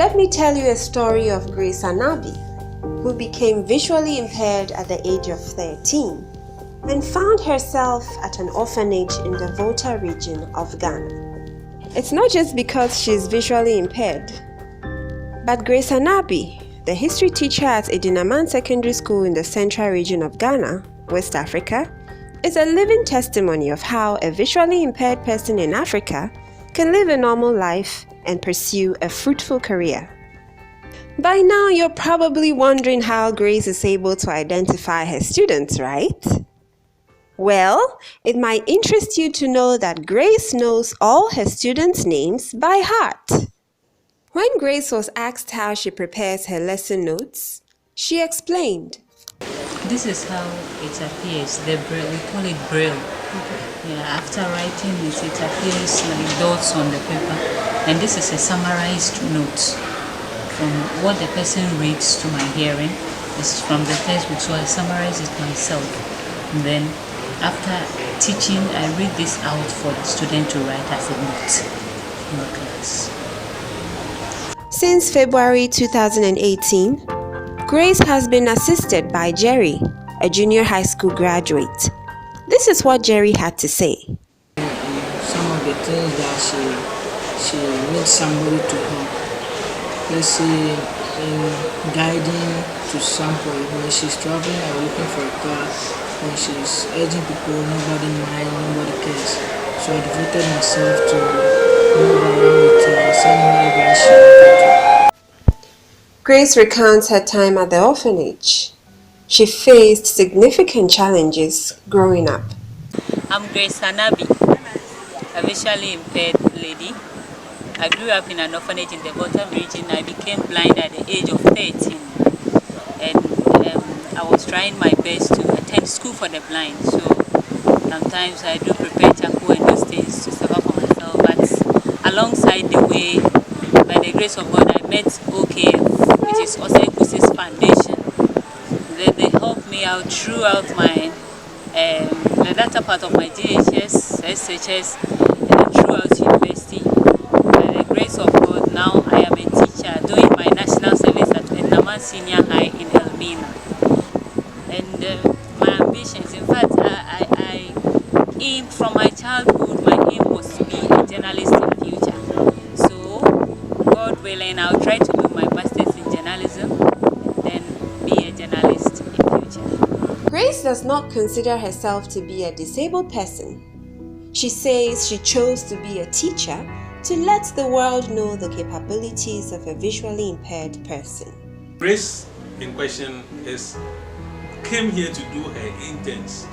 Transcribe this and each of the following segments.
Let me tell you a story of Grace Anaabi, who became visually impaired at the age of 13 and found herself at an orphanage in the Volta region of Ghana. It's not just because she's visually impaired, but Grace Anaabi, the history teacher at Edinnaman Secondary School in the central region of Ghana, West Africa, is a living testimony of how a visually impaired person in Africa can live a normal life and pursue a fruitful career. By now, you're probably wondering how Grace is able to identify her students, right? Well, it might interest you to know that Grace knows all her students' names by heart. When Grace was asked how she prepares her lesson notes, she explained. This is how it appears, the braille, we call it braille. Yeah, after writing it, it appears like dots on the paper. And this is a summarized note from what the person reads to my hearing. It's from the textbook, so I summarize it myself. And then after teaching, I read this out for the student to write as a note in the class. Since February 2018, Grace has been assisted by Jerry, a junior high school graduate. This is what Jerry had to say. Some of the things that she needs somebody to help. Let's say in guiding to sample, when she's traveling or looking for a car, when she's urging people, nobody mind, nobody cares. So I devoted myself to move around with her, send her wherever she wanted to. Grace recounts her time at the orphanage. She faced significant challenges growing up. I'm Grace Anaabi, a visually impaired lady. I grew up in an orphanage in the Volta region. I became blind at the age of 13. And I was trying my best to attend school for the blind. So sometimes I do prepare charcoal and those things to survive for myself. But alongside the way, by the grace of God, I met OKF, which is Osei-Kusi's foundation. They helped me out throughout my the latter part of my GHS, SHS, and throughout university. By the grace of God, now I am a teacher doing my national service at Edinnaman Senior High in Elmina. And my ambitions, in fact, I aim from my childhood, my aim was to be a journalist in the future. So, God willing, I'll try to do my master's in journalism and then be a journalist in future. Grace does not consider herself to be a disabled person. She says she chose to be a teacher to let the world know the capabilities of a visually impaired person. Grace in question came here to do her interns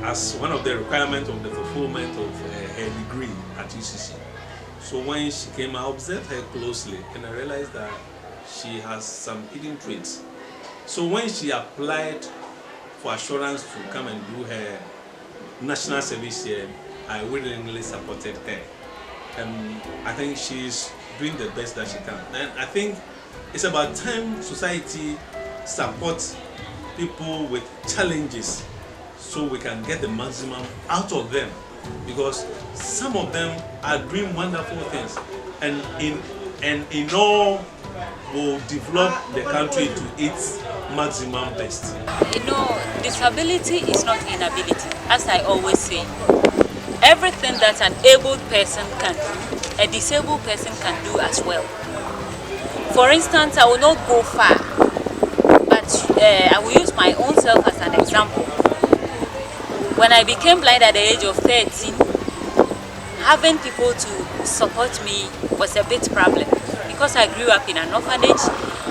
as one of the requirements of the fulfillment of her degree at UCC. So when she came, I observed her closely and I realized that she has some hidden traits. So when she applied for assurance to come and do her national service here, I willingly supported her. And I think she's doing the best that she can. And I think it's about time society supports people with challenges so we can get the maximum out of them. Because some of them are doing wonderful things and in all will develop the country to its maximum best. You know, disability is not inability. As I always say, everything that an able person can do, a disabled person can do as well. For instance, I will not go far, but I will use my own self as an example. When I became blind at the age of 13, having people to support me was a big problem. Because I grew up in an orphanage,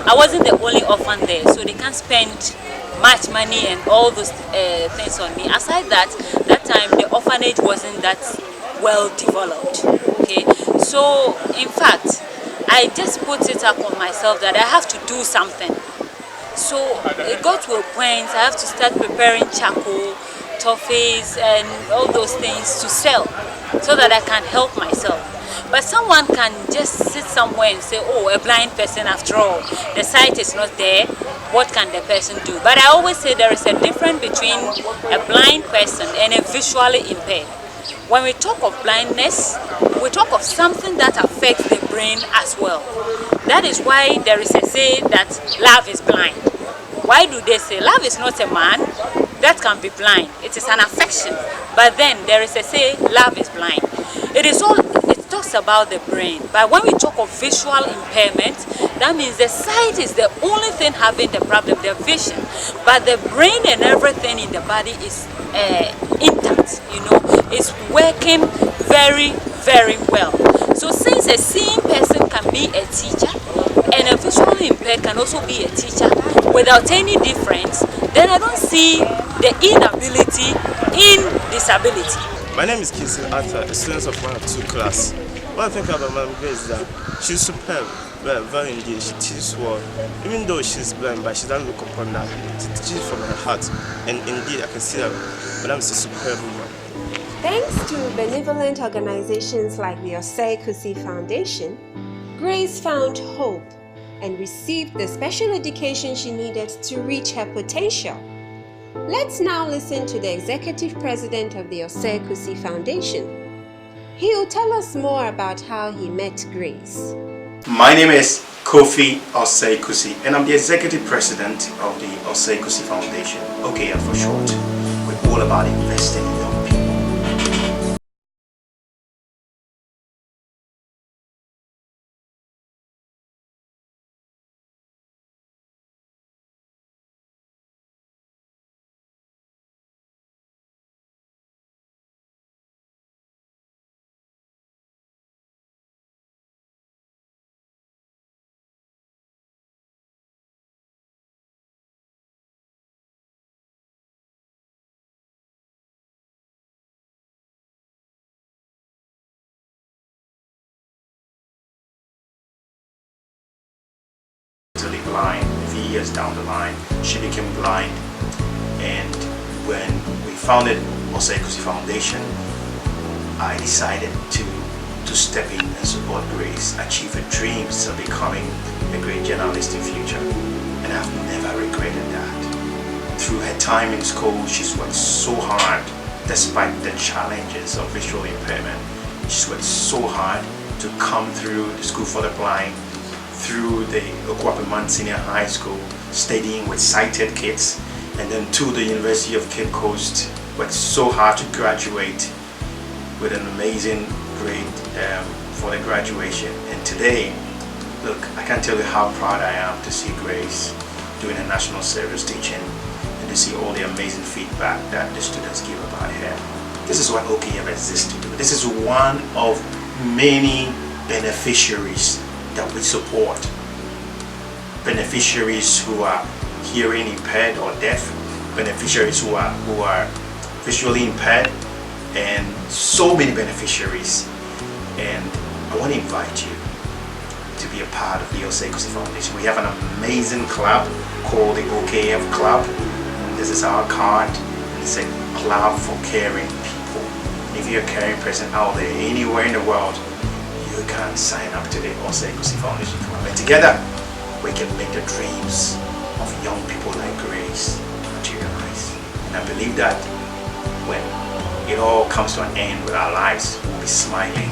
I wasn't the only orphan there, so they can't spend much money and all those things on me. Aside that time the orphanage wasn't that well developed. Okay, so in fact, I just put it up on myself that I have to do something. So it got to a point I have to start preparing charcoal, toffees, and all those things to sell, so that I can help myself. But someone can just sit somewhere and say, oh, a blind person after all, the sight is not there, what can the person do? But I always say there is a difference between a blind person and a visually impaired. when we talk of blindness, we talk of something that affects the brain as well. That is why there is a say that love is blind. Why do they say love is not a man that can be blind? It is an affection. But then there is a say love is blind. It talks about the brain. But when we talk of visual impairment, that means the sight is the only thing having the problem, the vision. But the brain and everything in the body is intact, it's working very, very well. So since a seeing person can be a teacher and a visually impaired can also be a teacher without any difference, then I don't see the inability in disability. My name is Grace Anaabi, a student of 102 class. What I think about Madam Grace is that she's superb, very indeed. She teaches well. Even though she's blind, but she doesn't look upon that. She teaches from her heart. And indeed, I can see that Madam is a superb woman. Thanks to benevolent organizations like the Osei-Kusi Foundation, Grace found hope and received the special education she needed to reach her potential. Let's now listen to the executive president of the Osei-Kusi Foundation. He will tell us more about how he met Grace. My name is Kofi Osei-Kusi, and I'm the executive president of the Osei-Kusi Foundation, OKF for short. We're all about investing in young people. Blind. A few years down the line, she became blind, and when we founded Osei-Kusi Foundation, I decided to step in and support Grace achieve her dreams of becoming a great journalist in future, and I've never regretted that. Through her time in school, she's worked so hard despite the challenges of visual impairment. She's worked so hard to come through the School for the Blind, through the Edinnaman Senior High School, studying with sighted kids, and then to the University of Cape Coast, worked so hard to graduate with an amazing grade for the graduation. And today, look, I can't tell you how proud I am to see Grace doing her national service teaching and to see all the amazing feedback that the students give about her. This is what OKF exists to do. This is one of many beneficiaries that we support. Beneficiaries who are hearing impaired or deaf, beneficiaries who are visually impaired, and so many beneficiaries. And I want to invite you to be a part of the Osei-Kusi Foundation. We have an amazing club called the OKF Club. This is our card. It's a club for caring people. If you're a caring person out there anywhere in the world, you can sign up to the Osei-Kusi Foundation Club. And together, we can make the dreams of young people like Grace materialize. And I believe that when it all comes to an end with our lives, we'll be smiling